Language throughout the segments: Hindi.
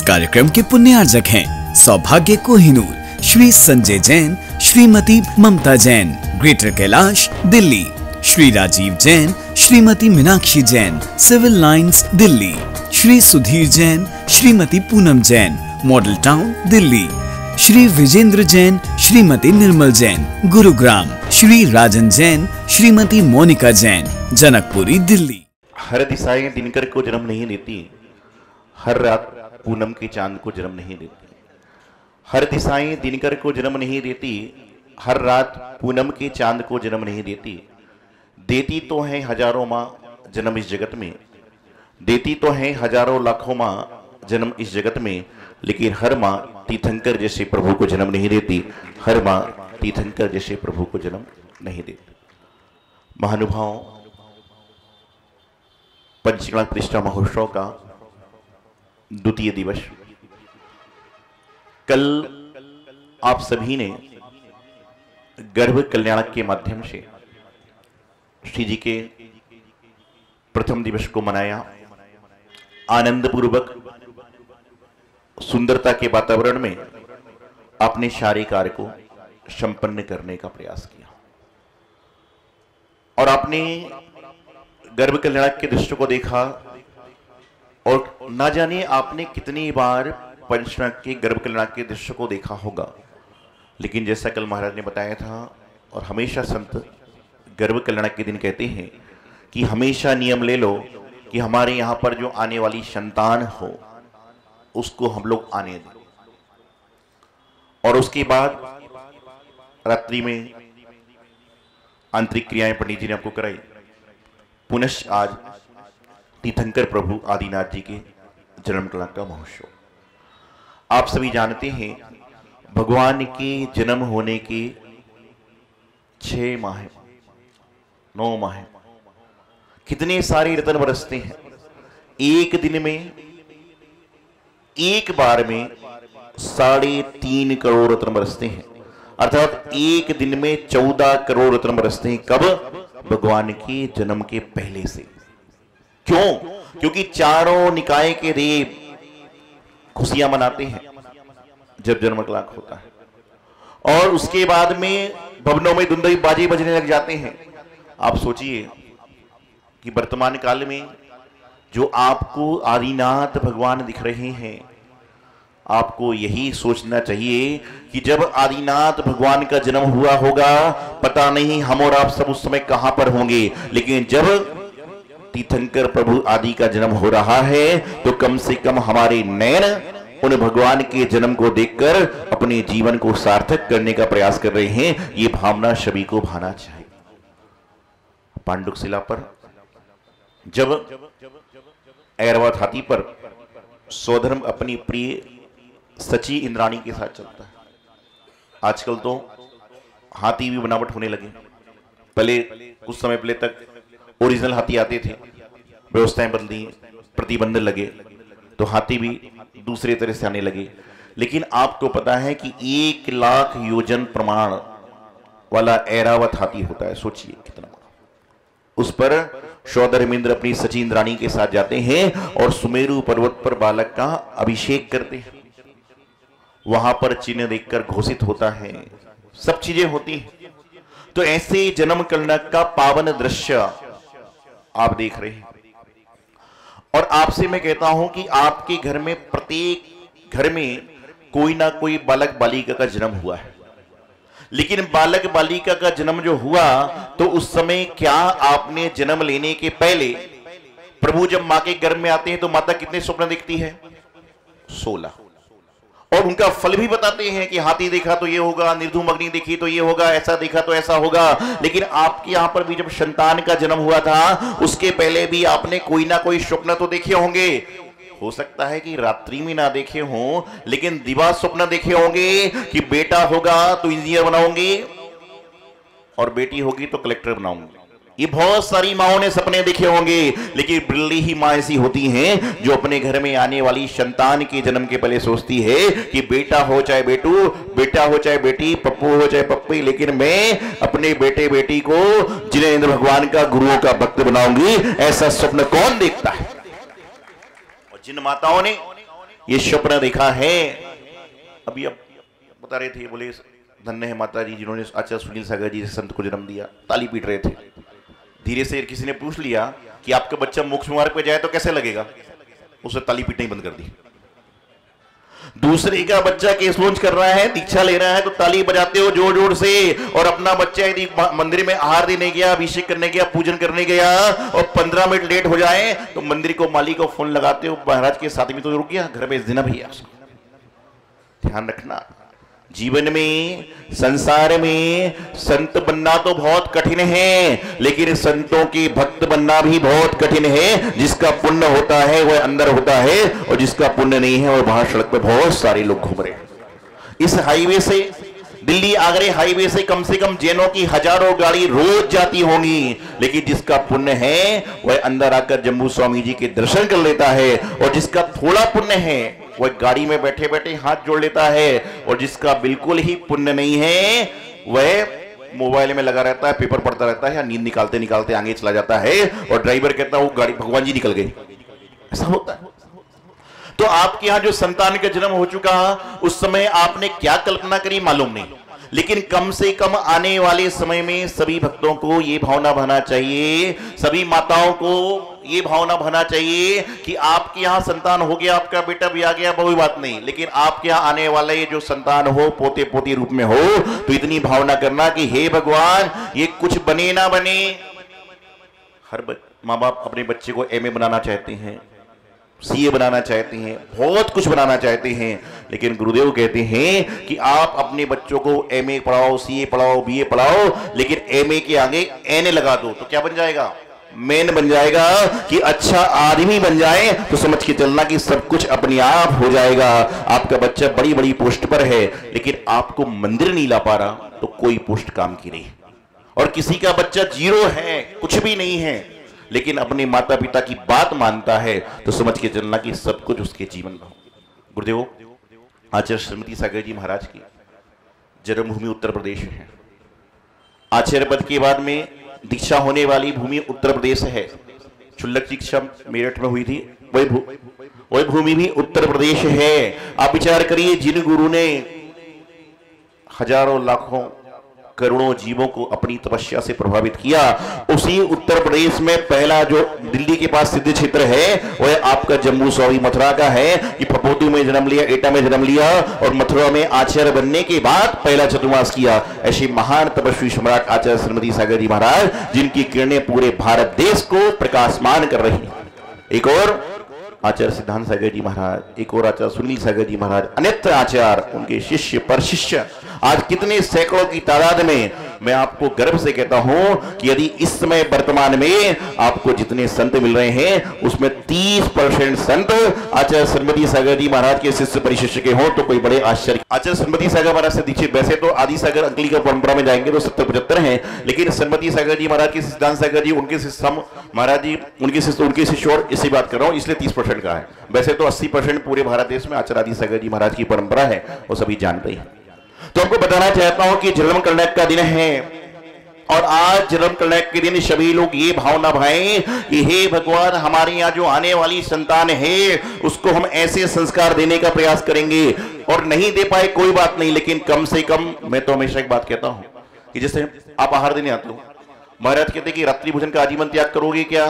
कार्यक्रम के पुण्यार्जक हैं Saubhagya Kohinoor, Shri Sanjay Jain, Shrimati Mamta Jain, Greater Kailash Delhi, Shri Rajeev Jain, Shrimati Meenakshi Jain, Civil Lines Delhi, Shri Sudhir Jain, Shrimati Poonam Jain, Model Town Delhi, Shri Vijendra Jain, Shrimati Nirmal Jain, Gurugram, Shri Rajan Jain, Shrimati Monika Jain, Janakpuri Delhi. हर दिशाएं दिनकर को जन्म नहीं देती, हर रात पूनम के चांद को जन्म नहीं देती। हर दिशाएं दिनकर को जन्म नहीं देती, हर रात पूनम के चांद को जन्म नहीं देती। देती तो है हजारों माँ जन्म इस जगत में, देती तो है हजारों लाखों माँ जन्म इस जगत में, लेकिन हर माँ तीर्थंकर जैसे प्रभु को जन्म नहीं देती, हर माँ तीर्थंकर जैसे प्रभु को जन्म नहीं देती। महानुभाव, पंचकला प्रतिष्ठा महोत्सव का द्वितीय दिवस, कल आप सभी ने गर्भ कल्याण के माध्यम से श्री जी के प्रथम दिवस को मनाया। आनंद पूर्वक सुंदरता के वातावरण में अपने सारे कार्य को संपन्न करने का प्रयास किया और आपने गर्भ कल्याण के दृश्य को देखा और ना जाने आपने कितनी बार पंचकला के गर्भ कल्याण के दृश्य को देखा होगा, लेकिन जैसा कल महाराज ने बताया था और हमेशा संत गर्भ कल्याण के दिन कहते हैं कि हमेशा नियम ले लो कि हमारे यहाँ पर जो आने वाली संतान हो उसको हम लोग आने दें। और उसके बाद रात्रि में आंतरिक क्रियाएं पंडित जी ने आपको कराई। पुनः आज तीर्थंकर प्रभु आदिनाथ जी के जन्म कला का महोत्सव। आप सभी जानते हैं भगवान के जन्म होने के 6 माह 9 माह कितने सारे रत्न बरसते हैं। एक दिन में, एक बार में 3.5 करोड़ रत्न बरसते हैं, अर्थात एक दिन में 14 करोड़ रत्न बरसते हैं। कब? भगवान के जन्म के पहले से। क्यों? क्योंकि चारों निकाय के देव खुशियां मनाते हैं जब जन्म कलाक होता है और उसके बाद में भवनों में दुंदई बाजे बजने लग जाते हैं। आप सोचिए कि वर्तमान काल में जो आपको आदिनाथ भगवान दिख रहे हैं, आपको यही सोचना चाहिए कि जब आदिनाथ भगवान का जन्म हुआ होगा, पता नहीं हम और आप सब उस समय कहां पर होंगे, लेकिन जब तीर्थंकर प्रभु आदि का जन्म हो रहा है तो कम से कम हमारे नयन उन भगवान के जन्म को देखकर अपने जीवन को सार्थक करने का प्रयास कर रहे हैं। ये भावना सभी को भाना चाहिए। पांडुक शिला पर जब ऐरावत हाथी पर सौधर्म अपनी प्रिय सची इंद्राणी के साथ चलता है। आजकल तो हाथी भी बनावट होने लगे। पहले कुछ समय पहले तक ओरिजिनल हाथी आते थे, व्यवस्थाएं बदली, प्रतिबंध लगे तो हाथी भी दूसरे तरह से आने लगे। लेकिन आपको पता है कि 1 लाख योजन प्रमाण वाला ऐरावत हाथी होता है। सोचिए कितना। उस पर सौधर्मेंद्र अपनी सची इंद्राणी के साथ जाते हैं और सुमेरु पर्वत पर बालक का अभिषेक करते हैं। वहां पर चिन्ह देखकर घोषित होता है, सब चीजें होती हैं। तो ऐसे जन्म कल्याण का पावन दृश्य आप देख रहे हैं और आपसे मैं कहता हूं कि आपके घर में, प्रत्येक घर में कोई ना कोई बालक बालिका का जन्म हुआ है। लेकिन बालक बालिका का जन्म जो हुआ तो उस समय क्या आपने जन्म लेने के पहले, प्रभु जब मां के गर्भ में आते हैं तो माता कितने स्वप्न देखती है? 16। और उनका फल भी बताते हैं कि हाथी देखा तो ये होगा, निर्धूम अग्नि देखी तो ये होगा, ऐसा देखा तो ऐसा होगा। लेकिन आपके यहां पर भी जब संतान का जन्म हुआ था उसके पहले भी आपने कोई ना कोई स्वप्न तो देखे होंगे। हो सकता है कि रात्रि में ना देखे हों, लेकिन दिवा स्वप्न देखे होंगे कि बेटा होगा तो इंजीनियर बनाऊंगी और बेटी होगी तो कलेक्टर बनाऊंगी। ये बहुत सारी माओं ने सपने देखे होंगे, लेकिन बिल्ली ही मां ऐसी होती हैं जो अपने घर में आने वाली संतान के जन्म के पहले सोचती है कि बेटा हो चाहे बेटू, बेटा हो चाहे बेटी, पप्पू हो चाहे पप्पी, लेकिन मैं अपने बेटे बेटी को जिन्हें इंद्र भगवान का गुरुओं का भक्त बनाऊंगी। ऐसा स्वप्न कौन देखता है? और जिन माताओं ने ये स्वप्न देखा है। अभी अब बता रहे थे, बोले धन्य है माता जी जिन्होंने आचार्य सुनील सागर जी संत को जन्म दिया। ताली पीट रहे थे। धीरे से किसी ने पूछ लिया कि आपका बच्चा मोक्ष मार्ग पे जाए तो कैसे लगेगा, उसने ताली पीटना ही बंद कर दी। दूसरे का बच्चा केस लॉन्च कर रहा है, दीक्षा ले रहा है, तो ताली बजाते हो जोर जोर से। और अपना बच्चा यदि मंदिर में आहार देने गया, अभिषेक करने गया, पूजन करने गया और 15 मिनट लेट हो जाए तो मंदिर को मालिक को फोन लगाते हो, महाराज के साथ में तो रुक गया, घर में इस दिन भैया। ध्यान रखना, जीवन में, संसार में संत बनना तो बहुत कठिन है, लेकिन संतों के भक्त बनना भी बहुत कठिन है। जिसका पुण्य होता है वह अंदर होता है, और जिसका पुण्य नहीं है वह बाहर सड़क पर बहुत सारे लोग घूम रहे हैं। इस हाईवे से, दिल्ली आगरे हाईवे से कम जैनों की हजारों गाड़ी रोज जाती होंगी, लेकिन जिसका पुण्य है वह अंदर आकर जम्बू स्वामी जी के दर्शन कर लेता है। और जिसका थोड़ा पुण्य है वह गाड़ी में बैठे बैठे हाथ जोड़ लेता है। और जिसका बिल्कुल ही पुण्य नहीं है वह मोबाइल में लगा रहता है, पेपर पढ़ता रहता है, या नींद निकालते निकालते आगे चला जाता है और ड्राइवर कहता है वो गाड़ी भगवान जी निकल गई। ऐसा होता है। तो आपके यहां जो संतान का जन्म हो चुका, उस समय आपने क्या कल्पना करी मालूम नहीं, लेकिन कम से कम आने वाले समय में सभी भक्तों को ये भावना बना चाहिए, सभी माताओं को ये भावना बना चाहिए कि आपके यहाँ संतान हो गया, आपका बेटा भी आ गया, कोई बात नहीं, लेकिन आपके यहाँ आने वाला ये जो संतान हो, पोते पोती रूप में हो, तो इतनी भावना करना कि हे भगवान ये कुछ बने ना बने। हर माँ बाप अपने बच्चे को एमए बनाना चाहते हैं, सीए बनाना चाहते हैं, बहुत कुछ बनाना चाहते हैं, लेकिन गुरुदेव कहते हैं कि आप अपने बच्चों को एमए पढ़ाओ, सीए पढ़ाओ, बीए पढ़ाओ, लेकिन एमए के आगे एन लगा दो तो क्या बन जाएगा, मेन बन जाएगा। कि अच्छा आदमी बन जाए तो समझ के चलना कि सब कुछ अपने आप हो जाएगा। आपका बच्चा बड़ी बड़ी पोस्ट पर है, लेकिन आपको मंदिर नहीं ला पा रहा तो कोई पोस्ट काम की नहीं। और किसी का बच्चा जीरो है, कुछ भी नहीं है, लेकिन अपने माता पिता की बात मानता है, तो समझ के चलना कि सब कुछ उसके जीवन में हो। गुरुदेव आचार्य श्रीमती सागर जी महाराज की जन्मभूमि उत्तर प्रदेश है। आचार्य पद के बाद में दीक्षा होने वाली भूमि उत्तर प्रदेश है। क्षुल्लक दीक्षा मेरठ में हुई थी, वही भूमि भी उत्तर प्रदेश है। आप विचार करिए, जिन गुरु ने हजारों लाखों करोड़ों जीवों को अपनी तपस्या से प्रभावित किया, उसी उत्तर प्रदेश में पहला जो दिल्ली के पास सिद्ध क्षेत्र है वह आपका जम्मू स्वामी मथुरा का है। कि फपोतू में जन्म लिया, एटा में जन्म लिया और मथुरा में आचार्य बनने के बाद पहला चतुर्मास किया। ऐसे महान तपस्वी सम्राट आचार्य श्रीमती सागर जी महाराज, जिनकी किरणें पूरे भारत देश को प्रकाशमान कर रही हैं। एक और आचार्य सिद्धांत सागर जी महाराज, एक और आचार्य सुनील सागर जी महाराज, अन्यत्र आचार्य, उनके शिष्य पर शिष्य, आज कितने सैकड़ों की तादाद में। मैं आपको गर्व से कहता हूं कि यदि इस समय वर्तमान में आपको जितने संत मिल रहे हैं उसमें 30% संत आचार्य श्रीमती सागर जी महाराज के शिष्य परिशिष्य के हों तो कोई बड़े आश्चर्य। आचार्य श्रीमती सागर महाराज से दीक्षित, वैसे तो आदि सागर अंकली का परंपरा में जाएंगे तो 70-75 हैं, लेकिन श्रीमती सागर जी महाराज के सिद्धांत सागर जी, उनके शिष्य महाराज जी, उनके शिष्य और इसी बात कर रहा हूं, इसलिए 30% का है। वैसे तो 80% पूरे भारत देश में आचार्य आदि सागर जी महाराज की परंपरा है, वो सभी जानते हैं। तो आपको बताना चाहता हूं कि जन्म कल्याण का दिन है, और आज जन्म कल्याण के दिन सभी लोग ये भावना भाएं कि हे भगवान, हमारे यहाँ जो आने वाली संतान है उसको हम ऐसे संस्कार देने का प्रयास करेंगे। और नहीं दे पाए कोई बात नहीं, लेकिन कम से कम मैं तो हमेशा एक बात कहता हूं कि जैसे आप आहार देने आते हो, महाराज कहते कि रात्रि भोजन का आजीवन त्याग करोगे क्या,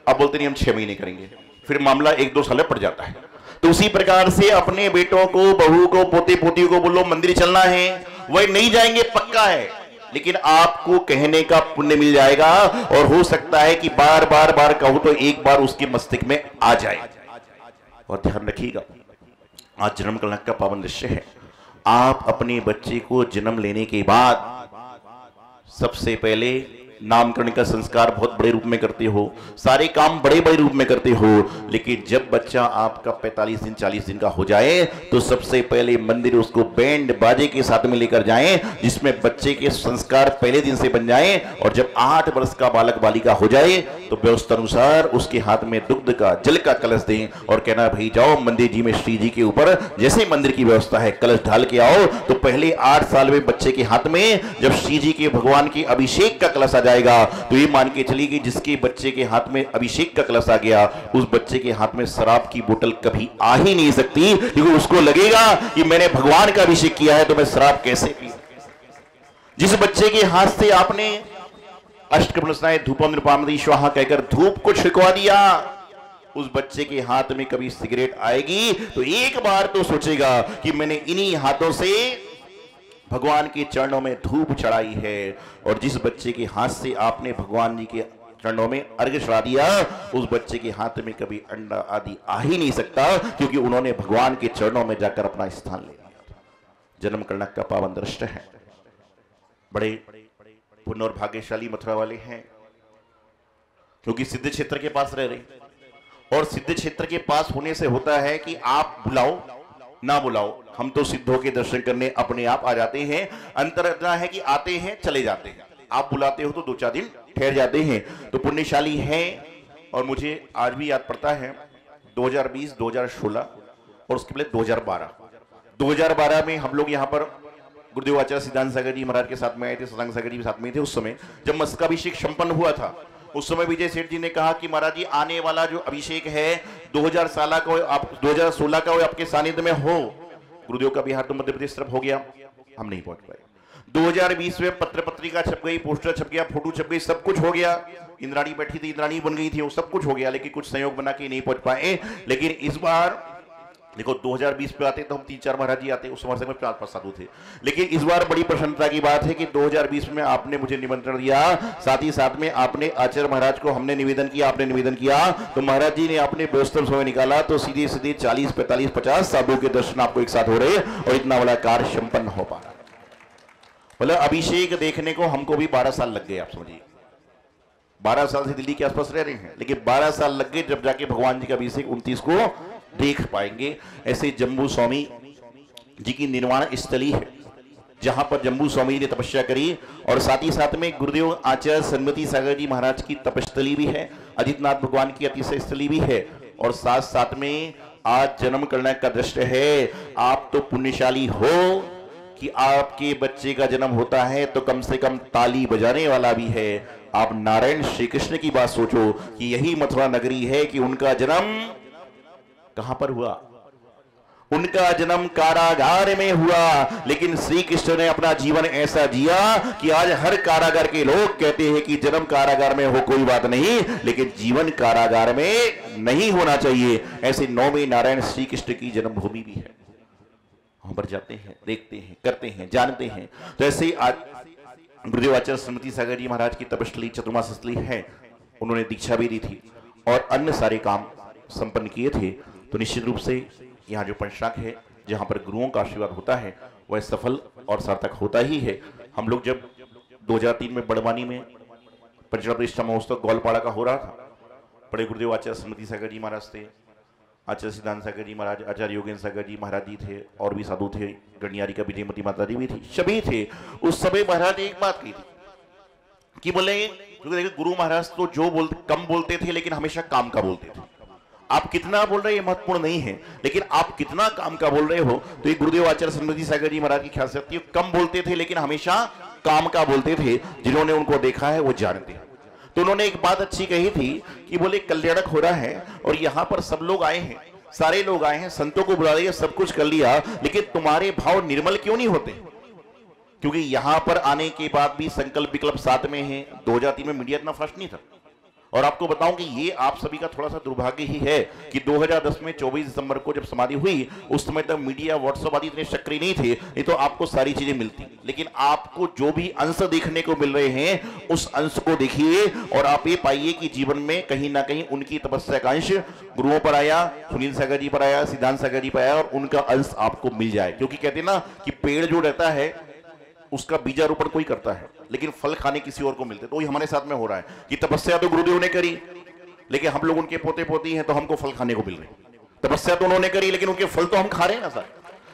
आप बोलते नहीं हम 6 महीने करेंगे, फिर मामला 1-2 साल पड़ जाता है। तो उसी प्रकार से अपने बेटों को, बहू को, पोते पोती को बोलो मंदिर चलना है, वह नहीं जाएंगे पक्का है, लेकिन आपको कहने का पुण्य मिल जाएगा। और हो सकता है कि बार बार कहूं तो एक बार उसके मस्तिष्क में आ जाए। और ध्यान रखिएगा, आज जन्म कल्याण का पावन दृश्य है। आप अपने बच्चे को जन्म लेने के बाद सबसे पहले नामकरण का संस्कार बहुत बड़े रूप में करते हो, सारे काम बड़े बड़े रूप में करते हो, लेकिन जब बच्चा आपका 45 दिन 40 दिन का हो जाए तो सबसे पहले मंदिर उसको बैंड बाजे के साथ में लेकर जाएं, जिसमें बच्चे के संस्कार पहले दिन से बन जाएं। और जब 8 वर्ष का बालक बालिका हो जाए तो व्यवस्था अनुसार उसके हाथ में दुग्ध का, जल का कलश दें और कहना भाई जाओ मंदिर जी में श्री जी के ऊपर जैसे मंदिर की व्यवस्था है कलश ढाल के आओ। तो पहले 8 साल में बच्चे के हाथ में जब श्री जी के भगवान के अभिषेक का कलश जाएगा। तो ये मान के चलिए कि जिसके बच्चे के हाथ में अभिषेक का कलश आ गया, उस बच्चे के हाथ में शराब की बोतल कभी आ ही नहीं सकती, क्योंकि उसको लगेगा कि मैंने भगवान का अभिषेक किया है तो मैं शराब कैसे पी। जिस बच्चे के हाथ से आपने अष्टकमलस्नाय धूपम नृपामदि स्वाहा कहकर धूप को छिड़कवा दिया, उस बच्चे के हाथ में कभी सिगरेट आएगी तो एक बार तो सोचेगा कि मैंने इन्हीं हाथों से भगवान के चरणों में धूप चढ़ाई है। और जिस बच्चे के हाथ से आपने भगवान जी के चरणों में अर्घ्य चढ़ा दिया, उस बच्चे के हाथ में कभी अंडा आदि आ ही नहीं सकता, क्योंकि उन्होंने भगवान के चरणों में जाकर अपना स्थान ले लिया। जन्म कर्णक का पावन दृष्टि है। बड़े पुण्य और भाग्यशाली मथुरा वाले हैं, क्योंकि सिद्ध क्षेत्र के पास रह रहे। और सिद्ध क्षेत्र के पास होने से होता है कि आप बुलाओ ना बुलाओ, हम तो सिद्धों के दर्शन करने अपने आप आ जाते हैं। अंतर इतना है कि आते हैं चले जाते हैं, आप बुलाते हो तो 2-4 दिन ठहर जाते हैं। तो पुण्यशाली हैं। और मुझे आज भी याद पड़ता है 2020, 2016 और उसके पहले 2012 में हम लोग यहाँ पर गुरुदेव आचार्य सिद्धांत सागर जी महाराज के साथ में आए थे, सदांग सागर जी के साथ में थे। उस समय जब मस्तकाभिषेक संपन्न हुआ था, उस समय विजय सेठ जी ने कहा कि महाराज जी आने वाला जो अभिषेक है 2016 का आप 2016 का आपके सानिध्य में हो। गुरुदेव का बिहार तो मध्य प्रदेश तरफ हो गया, हम नहीं पहुंच पाए। 2020 में पत्र पत्रिका छप गई, पोस्टर छप गया, फोटो छप गई, सब कुछ हो गया। इंद्राणी बैठी थी, इंद्राणी बन गई थी, वो सब कुछ हो गया, लेकिन कुछ संयोग बना के नहीं पहुंच पाए। लेकिन इस बार देखो 2020 पे आते तो हम 3-4 महाराज जी आते, उस समय में 4-5 साधु थे। लेकिन इस बार बड़ी प्रसन्नता की बात है कि 2020 में आपने मुझे निमंत्रण दिया, साथ ही साथ में आपने आचार्य महाराज को हमने निवेदन किया, आपने निवेदन किया तो महाराज जी ने अपने व्यवस्थित समय निकाला, तो सीधे सीधे 40, 45, 50 साधुओं के दर्शन आपको एक साथ हो रहे और इतना बड़ा कार्य संपन्न हो पा रहा। मतलब अभिषेक देखने को हमको भी 12 साल लग गए, आप समझिए 12 साल से दिल्ली के आसपास रह रहे हैं, लेकिन 12 साल लग गए जब जाके भगवान जी का अभिषेक 29 को देख पाएंगे। ऐसे जम्बू स्वामी जी की निर्वाण स्थली है, जहां पर जम्बू स्वामी जी ने तपस्या करी। और साथ ही साथ में गुरुदेव आचार्य सन्मति सागर जी महाराज की तपस्थली भी है, अजितनाथ भगवान की अतिशय स्थली भी है। और साथ साथ में आज जन्म करने का दृष्ट है। आप तो पुण्यशाली हो कि आपके बच्चे का जन्म होता है तो कम से कम ताली बजाने वाला भी है। आप नारायण श्री कृष्ण की बात सोचो कि यही मथुरा नगरी है कि उनका जन्म कहां पर हुआ? उनका जन्म कारागार में हुआ, लेकिन श्री कृष्ण ने अपना जीवन ऐसा जिया कि आज हर कारागार के लोग कहते हैं कि जन्म कारागार में हो कोई बात नहीं, लेकिन जीवन कारागार में नहीं होना चाहिए। ऐसे नौवें नारायण श्री कृष्ण की जन्मभूमि भी है, वहां पर जाते हैं, देखते हैं, करते हैं, जानते हैं। तो ऐसे ही आज गुरुदेव आचार्य सन्मति सागर जी महाराज की तपस्थली चतुर्मास स्थली है, उन्होंने दीक्षा भी दी थी और अन्य सारे काम संपन्न किए थे। तो निश्चित रूप से यहाँ जो पंचनाक है, जहाँ पर गुरुओं का आशीर्वाद होता है, वह सफल और सार्थक होता ही है। हम लोग जब 2003 में बड़वानी में पंचना प्रतिष्ठा महोत्सव ग्वालपाड़ा का हो रहा था, बड़े गुरुदेव आचार्य सन्मति सागर जी महाराज थे, आचार्य सिद्धांत सागर जी महाराज, आचार्य योगेंद्र सागर जी महाराज जी थे, और भी साधु थे, गणियारी का विजयमती माता जी भी थी, सभी थे। उस समय महाराज ने एक बात कही थी कि बोले गुरु महाराज तो जो कम बोलते थे लेकिन हमेशा काम का बोलते थे। आप कितना बोल रहे हैं ये महत्वपूर्ण नहीं है, लेकिन आप कितना काम का बोल रहे हो। तो ये गुरुदेव आचार्य सन्मति सागर जी महाराज की खासियत थी, कम बोलते थे लेकिन हमेशा काम का बोलते थे। जिन्होंने उनको देखा है वो जानते हैं। तो उन्होंने एक बात अच्छी कही थी कि बोले कल्याणक हो रहा है और यहाँ पर सब लोग आए हैं, सारे लोग आए हैं, संतों को बुला लिया, सब कुछ कर लिया, लेकिन तुम्हारे भाव निर्मल क्यों नहीं होते? क्योंकि यहां पर आने के बाद भी संकल्प विकल्प साथ में है। 2003 में मीडिया इतना फास्ट नहीं था। और आपको बताऊं कि ये आप सभी का थोड़ा सा दुर्भाग्य ही है कि 2010 में 24 दिसंबर को जब समाधि हुई, उस समय तक मीडिया व्हाट्सएप आदि इतने सक्रिय नहीं थे, नहीं तो आपको सारी चीजें मिलती। लेकिन आपको जो भी अंश देखने को मिल रहे हैं, उस अंश को देखिए और आप ये पाइए कि जीवन में कहीं ना कहीं उनकी तपस्या का अंश गुरुओं पर आया, सुनील सागर जी पर आया, सिद्धांत सागर जी पर आया, और उनका अंश आपको मिल जाए। क्योंकि कहते हैं ना कि पेड़ जो रहता है उसका बीजारोपण कोई करता है, लेकिन फल खाने किसी और को मिलते। तो वही हमारे साथ में हो रहा है कि तपस्या तो गुरुदेव ने करी, लेकिन हम लोग उनके पोते पोती हैं तो हमको फल खाने को मिल रहे। तपस्या तो उन्होंने करी, लेकिन उनके फल तो हम खा रहे हैं ना सर।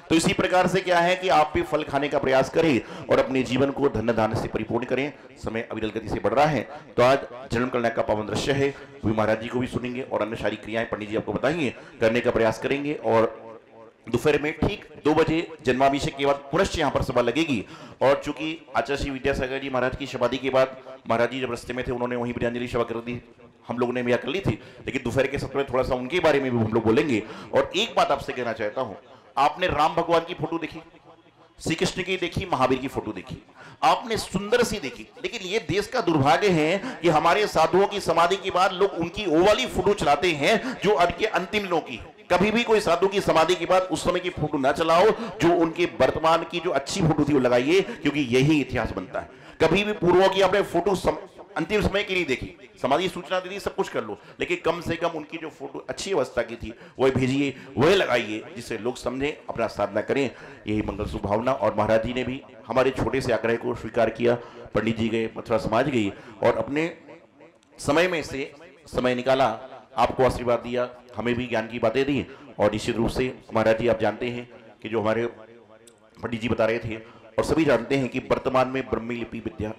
तो इसी प्रकार से क्या है कि आप भी फल खाने का प्रयास करें और अपने जीवन को धन्य दान से परिपूर्ण करें। समय अविरल गति से बढ़ रहा है, तो आज जन्म कल्याण का पावन दृश्य है, वही महाराज जी को भी सुनेंगे और अन्य सारी क्रियाएं पंडित जी आपको बताएंगे, करने का प्रयास करेंगे। और दोपहर में ठीक 2 बजे जन्माभिषेक के बाद पुनश्च यहाँ पर सभा लगेगी। और चूंकि आचार्य श्री विद्यासागर जी महाराज की समाधि के बाद महाराज जी जब रास्ते में थे उन्होंने वहीं विद्यांजलि सभा कर दी, हम लोगों ने भी कर ली थी, लेकिन दोपहर के सत्र में थोड़ा सा उनके बारे में भी हम लोग बोलेंगे। और एक बात आपसे कहना चाहता हूं, आपने राम भगवान की फोटो देखी, श्री कृष्ण की देखी, महावीर की फोटो देखी, आपने सुंदर सी देखी, लेकिन ये देश का दुर्भाग्य है कि हमारे साधुओं की समाधि के बाद लोग उनकी वो वाली फोटो चलाते हैं जो उनके अंतिम लोगों की। कभी भी कोई साधु की समाधि के बाद उस समय की फोटो ना चलाओ, जो उनके वर्तमान की जो अच्छी फोटो थी वो लगाइए, क्योंकि यही इतिहास बनता है। कभी भी पूर्वों की आपने फोटो अंतिम समय की नहीं देखी, समाधि सूचना दे दी, सब कुछ कर लो, लेकिन कम से कम उनकी जो फोटो अच्छी अवस्था की थी वह भेजिए, वह लगाइए, जिससे लोग समझें, अपना साधना करें। यही मंगल सुभावना। और महाराज जी ने भी हमारे छोटे से आग्रह को स्वीकार किया। पंडित जी गए, मथुरा समाज गई और अपने समय में से समय निकाला, आपको आशीर्वाद दिया, हमें भी ज्ञान की बातें दी। और निश्चित रूप से महाराज जी आप जानते हैं कि जो हमारे पंडित जी बता रहे थे और सभी जानते हैं कि वर्तमान में ब्रह्मी लिपि विद्या,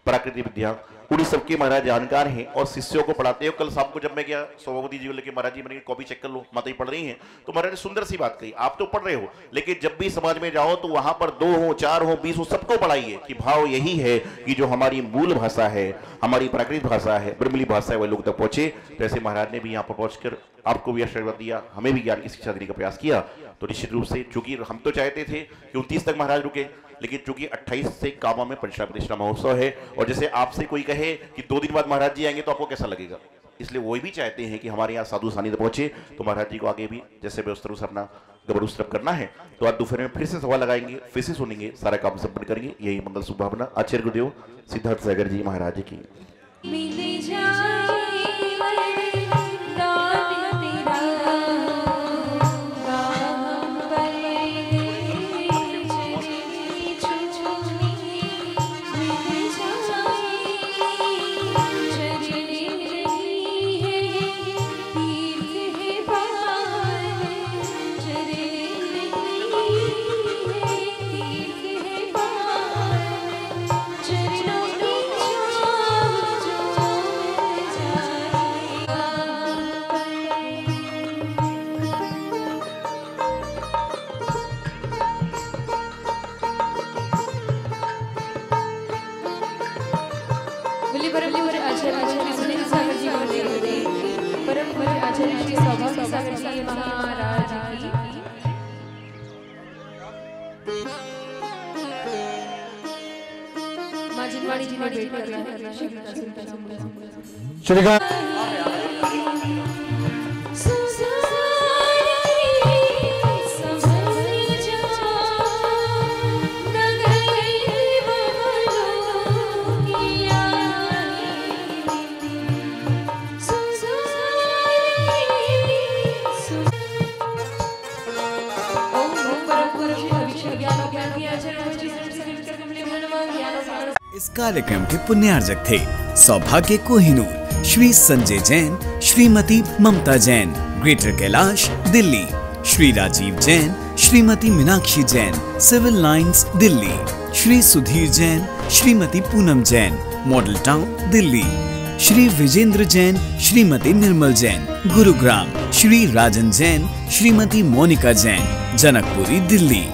प्राकृतिक विद्या, उन्हीं सबके महाराज जानकार हैं और शिष्यों को पढ़ाते हैं। कल शाम को जब मैं गया सौभावती जी को लेकर, महाराज जी मैंने कॉपी चेक कर लो, माता जी पढ़ रही हैं, तो महाराज ने सुंदर सी बात कही, आप तो पढ़ रहे हो, लेकिन जब भी समाज में जाओ तो वहां पर 2 हो, 4 हो, 20 हो, सबको पढ़ाइए कि भाव यही है कि जो हमारी मूल भाषा है, हमारी प्राकृतिक भाषा है, ब्रह्मली भाषा है, वह लोग तक पहुंचे। तो ऐसे महाराज ने भी यहाँ पर पहुंचकर आपको भी आशीर्वाद दिया, हमें भी ज्ञान की शिक्षा देने का प्रयास किया। तो निश्चित रूप से चूंकि हम तो चाहते थे कि 29 तक महाराज रुके, लेकिन चूंकि 28 से कामा में पंचना प्रतिष्ठा महोत्सव है, और जैसे आपसे कोई कहे कि 2 दिन बाद महाराज जी आएंगे तो आपको कैसा लगेगा, इसलिए वो भी चाहते हैं कि हमारे यहाँ साधु सानिध्य पहुंचे। तो महाराज जी को आगे भी जैसे व्यवस्था से अपना गबरूस्त्रप करना है, तो आज दोपहर में फिर से सभा लगाएंगे, फिर से सुनेंगे, सारा काम संपन्न करेंगे। यही मंगल शुभभावना। आचार्य गुरुदेव सिद्धार्थ सागर जी महाराज की। इस कार्यक्रम के पुण्यार्जक थे Saubhagya Kohinoor, Shri Sanjay Jain, Shrimati Mamta Jain, Greater Kailash Delhi, Shri Rajeev Jain, Shrimati Meenakshi Jain, Civil Lines Delhi, Shri Sudhir Jain, Shrimati Poonam Jain, Model Town Delhi, Shri Vijendra Jain, Shrimati Nirmal Jain, Gurugram, Shri Rajan Jain, Shrimati Monika Jain, Janakpuri Delhi.